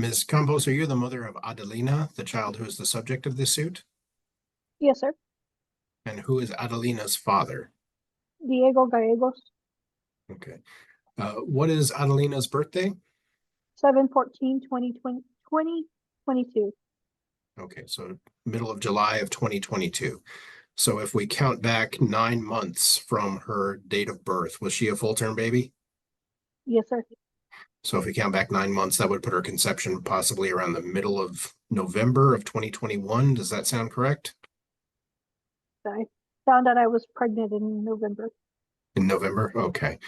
Ms. Campos, are you the mother of Adelina, the child who is the subject of this suit? Yes, sir. And who is Adelina's father? Diego Gaegos, Okay. What is Adelina's birthday? 7/14/2022. Okay, so middle of July of 2022. So if we count back 9 months from her date of birth, was she a full-term baby? Yes, sir. So if we count back 9 months, that would put her conception possibly around the middle of November of 2021. Does that sound correct? I found out I was pregnant in November. In November? Okay.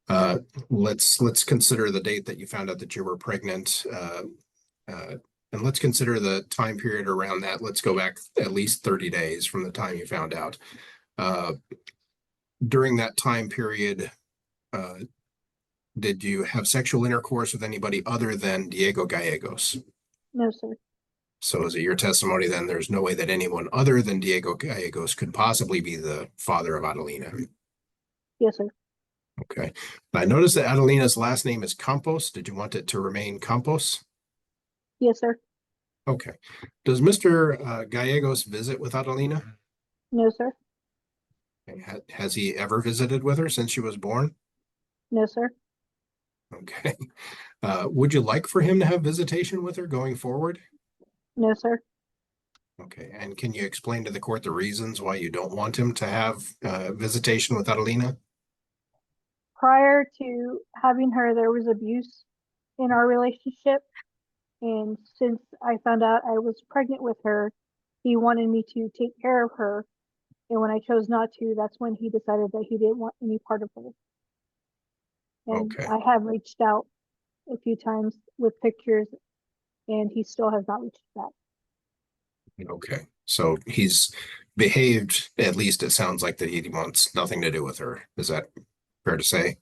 Uh, let's consider the date that you found out that you were pregnant. And let's consider the time period around that. Let's go back at least 30 days from the time you found out. During that time period, did you have sexual intercourse with anybody other than Diego Gaegos? No, sir. So is it your testimony then there's no way that anyone other than Diego Gaegos could possibly be the father of Adelina? Yes, sir. Okay. I noticed that Adelina's last name is Campos. Did you want it to remain Campos? Yes, sir. Okay. Does Mr. Gaegos visit with Adelina? No, sir. Okay. Has he ever visited with her since she was born? No, sir. Okay. Would you like for him to have visitation with her going forward? No, sir. Okay. And can you explain to the court the reasons why you don't want him to have visitation with Adelina? Prior to having her, there was abuse in our relationship. And since I found out I was pregnant with her, he wanted me to take care of her. And when I chose not to, that's when he decided that he didn't want any part of her. And Okay. I have reached out a few times with pictures, and he still has not reached back. Okay. So he's behaved, at least it sounds like that he wants nothing to do with her. Is that fair to say?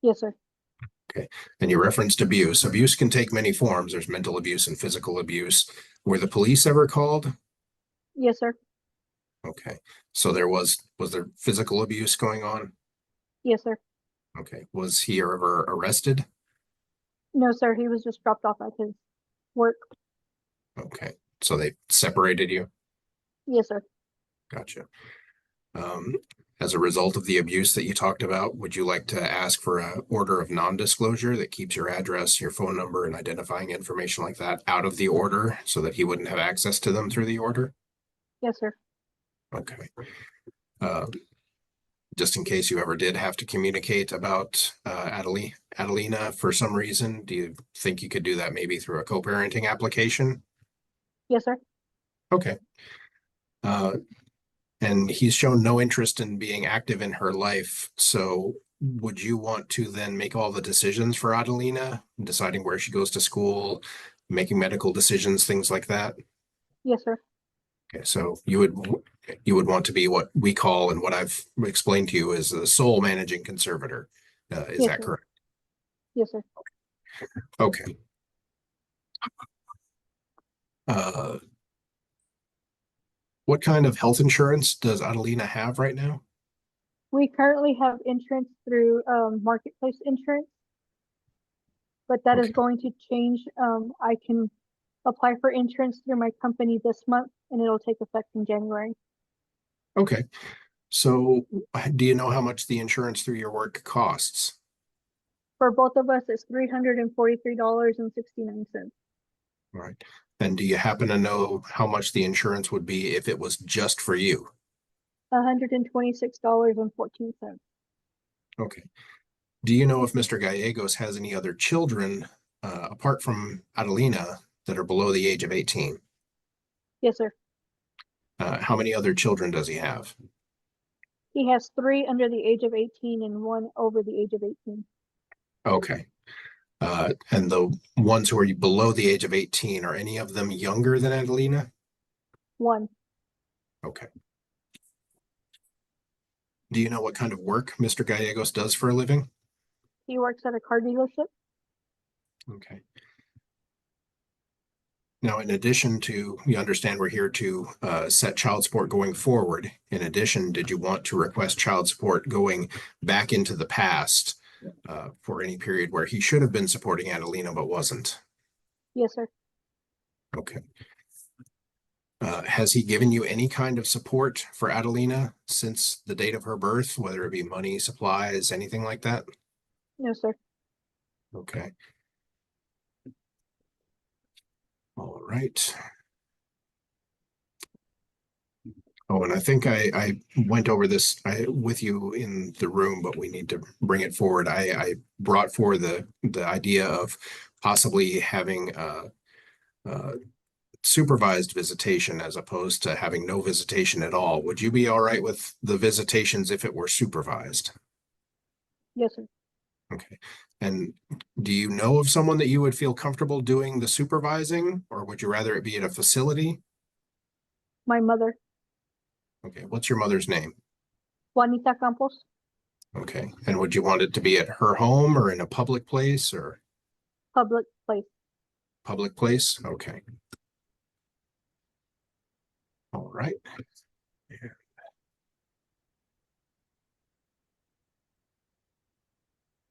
Yes, sir. Okay. And you referenced abuse. Abuse can take many forms. There's mental abuse and physical abuse. Were the police ever called? Yes, sir. Okay. So was there physical abuse going on? Yes, sir. Okay. Was he ever arrested? No, sir. He was just dropped off at his work. Okay. So they separated you? Yes, sir. Gotcha. As a result of the abuse that you talked about, would you like to ask for an order of non-disclosure that keeps your address, your phone number, and identifying information like that out of the order so that he wouldn't have access to them through the order? Yes, sir. Okay. Just in case you ever did have to communicate about Adelina for some reason, do you think you could do that maybe through a co-parenting application? Yes, sir. Okay. And he's shown no interest in being active in her life. So would you want to then make all the decisions for Adelina, deciding where she goes to school, making medical decisions, things like that? Yes, sir. Okay, so you would want to be what we call and what I've explained to you is the sole managing conservator. Is Yes, that sir. correct? Yes, sir. Okay. What kind of health insurance does Adelina have right now? We currently have insurance through marketplace insurance, but that is Okay. going to change. I can apply for insurance through my company this month, and it'll take effect in January. Okay. So do you know how much the insurance through your work costs? For both of us, it's $343.69. All right. And do you happen to know how much the insurance would be if it was just for you? $126.14. Okay. Do you know if Mr. Gallegos has any other children apart from Adelina that are below the age of 18? Yes, sir. How many other children does he have? He has 3 under the age of 18 and 1 over the age of 18. Okay. And the ones who are below the age of 18, are any of them younger than Adelina? 1. Okay. Do you know what kind of work Mr. Gallegos does for a living? He works at a car dealership. Okay. Now, in addition to, you understand we're here to set child support going forward. In addition, did you want to request child support going back into the past for any period where he should have been supporting Adelina but wasn't? Yes, sir. Okay. Has he given you any kind of support for Adelina since the date of her birth, whether it be money, supplies, anything like that? No, sir. Okay. All right. Oh, and I think I went over this with you in the room, but we need to bring it forward. I brought forward the idea of possibly having supervised visitation as opposed to having no visitation at all. Would you be all right with the visitations if it were supervised? Yes, sir. Okay. And do you know of someone that you would feel comfortable doing the supervising, or would you rather it be at a facility? My mother, Okay. What's your mother's name? Juanita Campos, Okay. And would you want it to be at her home or in a public place or public place. public place? Okay. All right.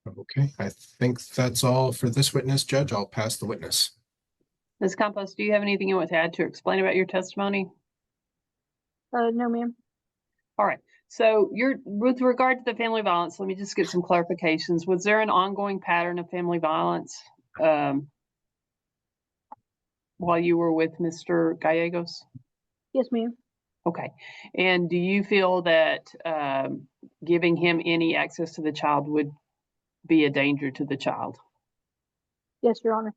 Okay. I think that's all for this witness, Judge. I'll pass the witness. Ms. Campos, do you have anything you want to add to explain about your testimony? No, ma'am. All right. So with regard to the family violence, let me just get some clarifications. Was there an ongoing pattern of family violence while you were with Mr. Gaegos? Yes, ma'am. Okay. And do you feel that giving him any access to the child would be a danger to the child? Yes, Your Honor.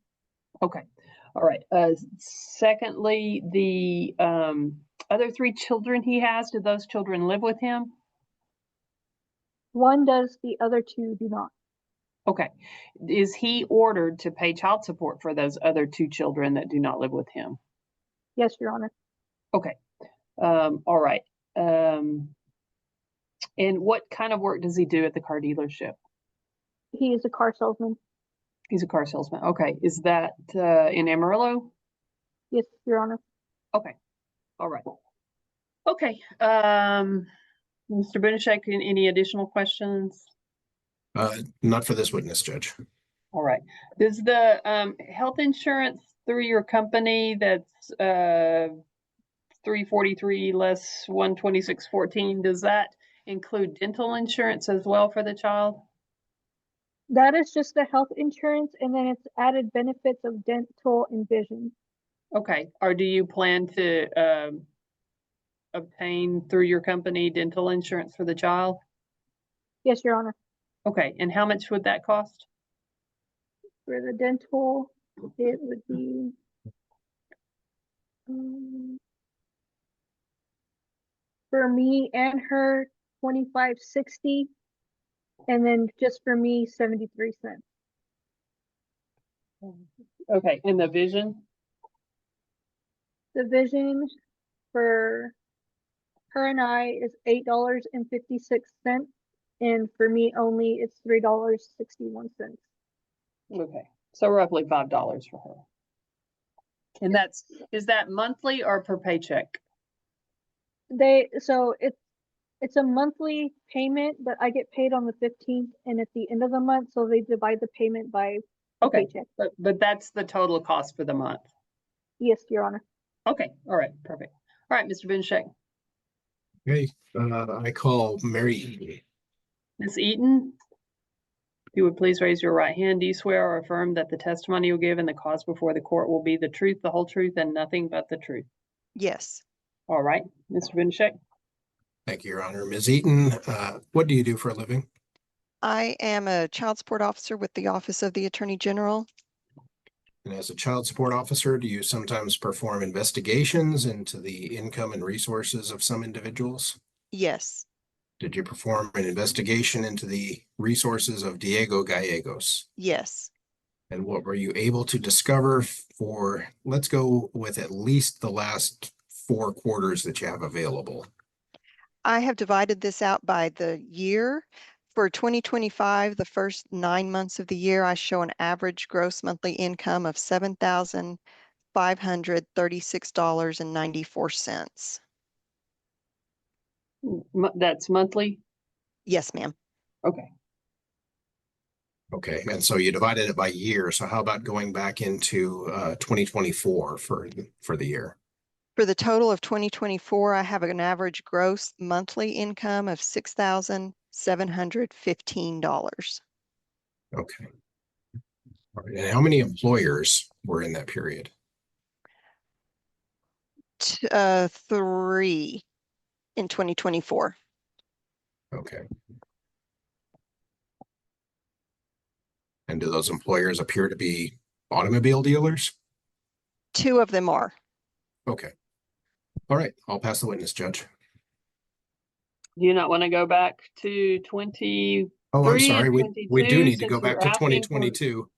Okay. All right. Secondly, the other 3 children he has, do those children live with him? One does, the other 2 do not. Okay. Is he ordered to pay child support for those other 2 children that do not live with him? Yes, Your Honor. Okay. All right. And what kind of work does he do at the car dealership? He is a car salesman. He's a car salesman. Okay. Is that in Amarillo? Yes, Your Honor. Okay. All right. Okay. Mr. Bunishek, any additional questions? Not for this witness, Judge. All right. Does the health insurance through your company that's 343 less 126.14, does that include dental insurance as well for the child? That is just the health insurance, and then it's added benefits of dental and vision. Okay. Or do you plan to obtain through your company dental insurance for the child? Yes, Your Honor. Okay. And how much would that cost? For the dental, it would be for me and her $25.60, and then just for me 73 cents. Okay. And the vision? The vision for her and I is $8.56, and for me only it's $3.61. Okay. So roughly $5 for her. And is that monthly or per paycheck? So it's a monthly payment, but I get paid on the 15th and at the end of the month, so they divide the payment by the Okay. paycheck. But that's the total cost for the month. Yes, Your Honor. Okay. All right. Perfect. All right, Mr. Bunishek. Okay. I call Mary Eaton. Ms. Eaton, if you would please raise your right hand. Do you swear or affirm that the testimony you give in the cause before the court will be the truth, the whole truth, and nothing but the truth? Yes. All right, Mr. Bunishek. Thank you, Your Honor. Ms. Eaton, what do you do for a living? I am a child support officer with the Office of the Attorney General. And as a child support officer, do you sometimes perform investigations into the income and resources of some individuals? Yes. Did you perform an investigation into the resources of Diego Gaegos? Yes. And what were you able to discover for, let's go with at least the last 4 quarters that you have available? I have divided this out by the year. For 2025, the first 9 months of the year, I show an average gross monthly income of $7,536.94. That's monthly? Yes, ma'am. Okay. Okay, and so you divided it by year. So how about going back into 2024 for the year? For the total of 2024, I have an average gross monthly income of $6,715. Okay. All right. And how many employers were in that period? 3 in 2024. Okay. And do those employers appear to be automobile dealers? 2 of them are. Okay. All right. I'll pass the witness, Judge. Do you not want to go back to 23 Oh, I'm and sorry. We do 22 need to go since you're back to asking for 2022.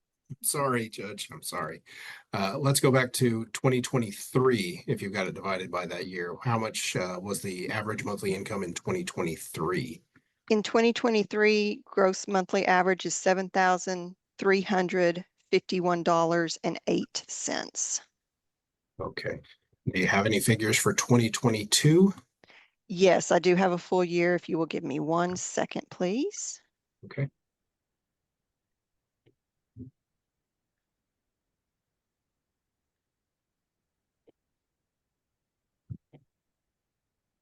Sorry, Judge. I'm sorry. Let's go back to 2023. If you've got it divided by that year, how much was the average monthly income in 2023? In 2023, gross monthly average is $7,351.08. Okay. Do you have any figures for 2022? Yes, I do have a full year. If you will give me 1 second, please. Okay.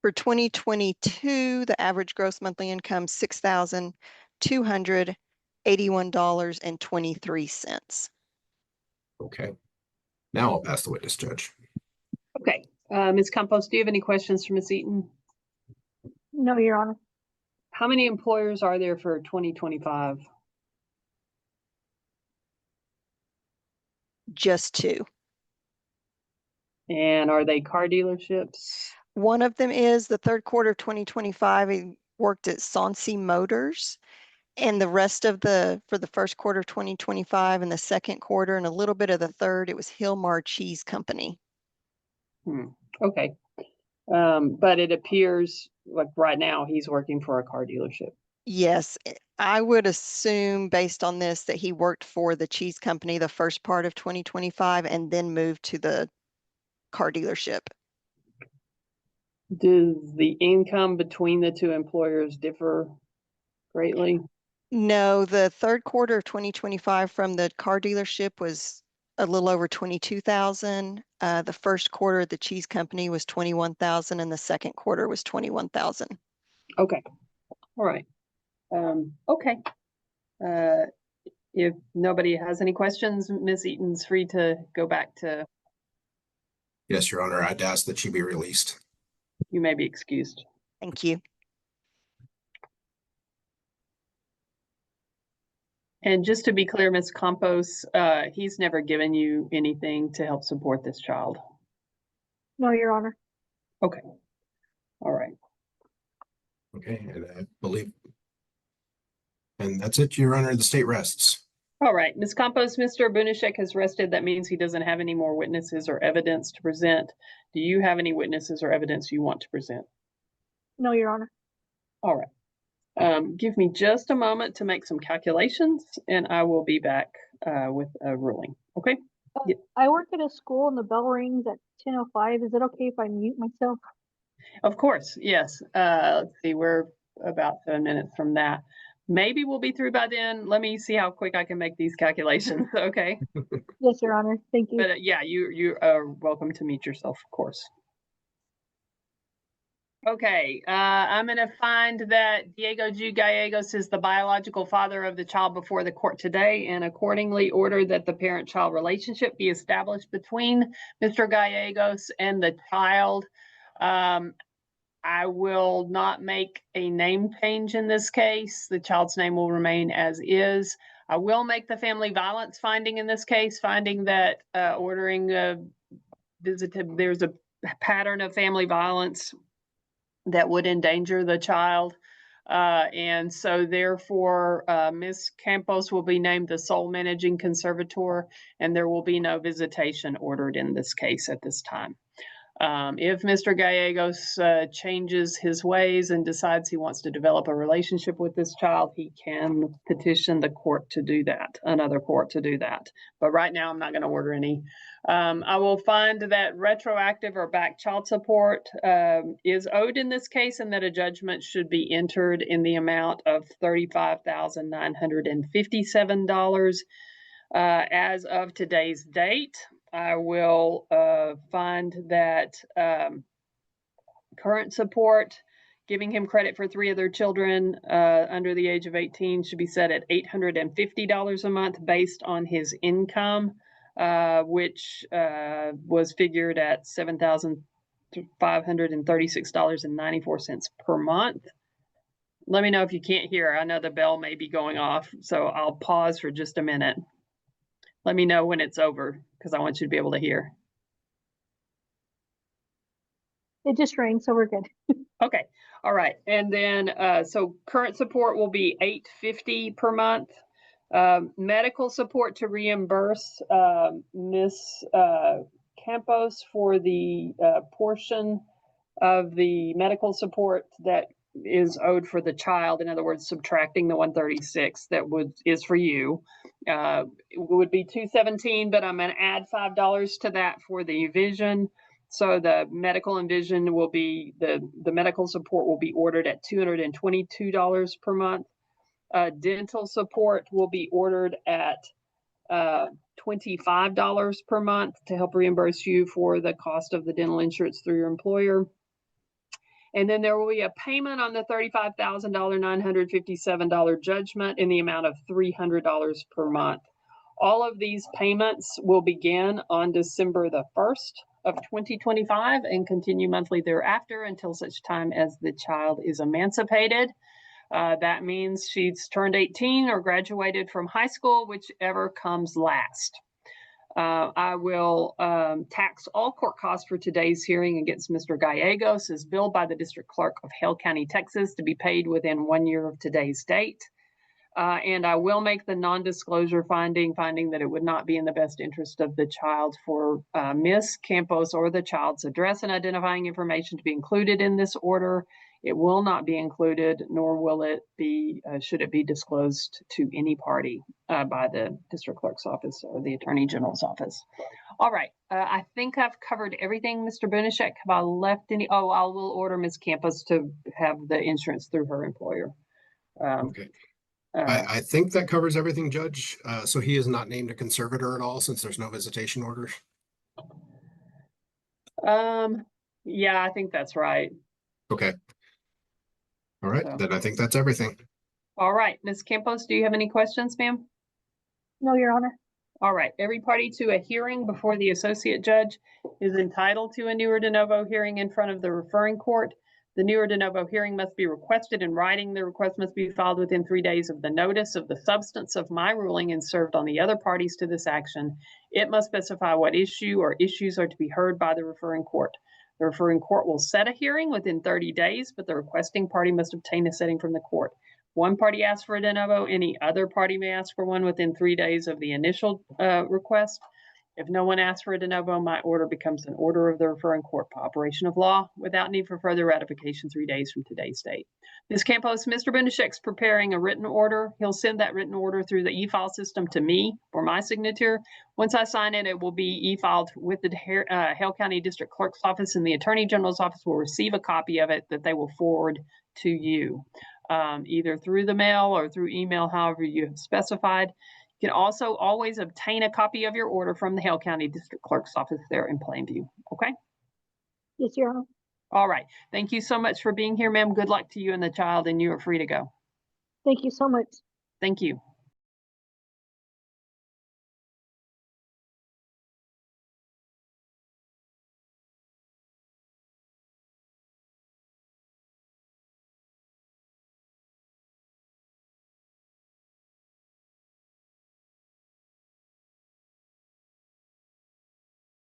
For 2022, the average gross monthly income, $6,281.23. Okay. Now I'll pass the witness, Judge. Okay, Ms. Campos, do you have any questions for Ms. Eaton? No, Your Honor. How many employers are there for 2025? Just 2. And are they car dealerships? One of them is the third quarter of 2025. He worked at Sonsi Motors. And the rest of for the first quarter of 2025 and the second quarter and a little bit of the third, it was Hillmar Cheese Company. Okay. But it appears like right now he's working for a car dealership. Yes, I would assume based on this that he worked for the cheese company the first part of 2025 and then moved to the car dealership. Does the income between the 2 employers differ greatly? No, the third quarter of 2025 from the car dealership was a little over 22,000. The first quarter of the cheese company was 21,000 and the second quarter was 21,000. Okay. All right. Okay. If nobody has any questions, Ms. Eaton's free to go back to, Yes, Your Honor. I'd ask that she be released. you may be excused. Thank you. And just to be clear, Ms. Campos, he's never given you anything to help support this child. No, Your Honor. Okay. All right. Okay, and I believe, and that's it, Your Honor. The state rests. All right, Ms. Campos, Mr. Bunishek has rested. That means he doesn't have any more witnesses or evidence to present. Do you have any witnesses or evidence you want to present? No, Your Honor. All right. Give me just a moment to make some calculations and I will be back with a ruling. Okay? Yeah. I work at a school and the bell rings at 10:05. Is it okay if I mute myself? Of course, yes. Let's see, we're about 7 minutes from that. Maybe we'll be through by then. Let me see how quick I can make these calculations. Okay. Yes, Your Honor. Thank you. But yeah, you are welcome to mute yourself, of course. Okay, I'm going to find that Diego G. Gaegos is the biological father of the child before the court today, and accordingly order that the parent-child relationship be established between Mr. Gaegos and the child. I will not make a name change in this case. The child's name will remain as is. I will make the family violence finding in this case, finding that ordering a visited, there's a pattern of family violence that would endanger the child. And so therefore, Ms. Campos will be named the sole managing conservator, and there will be no visitation ordered in this case at this time. If Mr. Gaegos changes his ways and decides he wants to develop a relationship with this child, he can petition the court to do that, another court to do that. But right now, I'm not going to order any. I will find that retroactive or back child support is owed in this case, and that a judgment should be entered in the amount of $35,957 as of today's date. I will find that current support, giving him credit for 3 of their children under the age of 18, should be set at $850 a month based on his income, which was figured at $7,536.94 per month. Let me know if you can't hear. I know the bell may be going off, so I'll pause for just a minute. Let me know when it's over, because I want you to be able to hear. It just rang, so we're good. Okay, all right. And then, so current support will be $850 per month. Medical support to reimburse Miss Campos for the portion of the medical support that is owed for the child. In other words, subtracting the 136 that is for you. It would be $217, but I'm going to add $5 to that for the vision. So the medical and vision will be, the medical support will be ordered at $222 per month. Dental support will be ordered at $25 per month to help reimburse you for the cost of the dental insurance through your employer. And then there will be a payment on the $35,957 judgment in the amount of $300 per month. All of these payments will begin on December the 1st of 2025 and continue monthly thereafter until such time as the child is emancipated. That means she's turned 18 or graduated from high school, whichever comes last. I will tax all court costs for today's hearing against Mr. Gaegos as billed by the District Clerk of Hale County, Texas, to be paid within 1 year of today's date. And I will make the non-disclosure finding that it would not be in the best interest of the child for Miss Campos or the child's address and identifying information to be included in this order. It will not be included, nor will it be, should it be disclosed to any party by the District Clerk's office or the Attorney General's office. All right, I think I've covered everything, Mr. Bunishek. Have I left any? Oh, I will order Ms. Campos to have the insurance through her employer. Okay. I think that covers everything, Judge. So he is not named a conservator at all since there's no visitation order. Yeah, I think that's right. Okay. All right, So. then I think that's everything. All right, Ms. Campos, do you have any questions, ma'am? No, Your Honor. All right, every party to a hearing before the associate judge is entitled to a new or de novo hearing in front of the referring court. The new or de novo hearing must be requested in writing. The request must be filed within 3 days of the notice of the substance of my ruling and served on the other parties to this action. It must specify what issue or issues are to be heard by the referring court. The referring court will set a hearing within 30 days, but the requesting party must obtain a setting from the court. One party asks for a de novo, any other party may ask for one within 3 days of the initial request. If no one asks for a de novo, my order becomes an order of the referring court by operation of law without need for further ratification 3 days from today's date. Ms. Campos, Mr. Bunishek's preparing a written order. He'll send that written order through the e-file system to me for my signature. Once I sign it, it will be e-filed with the Hale County District Clerk's office, and the Attorney General's office will receive a copy of it that they will forward to you, either through the mail or through email, however you have specified. You can also always obtain a copy of your order from the Hale County District Clerk's office there in Plainview. Okay? Yes, Your Honor. All right. Thank you so much for being here, ma'am. Good luck to you and the child, and you are free to go. Thank you so much. Thank you.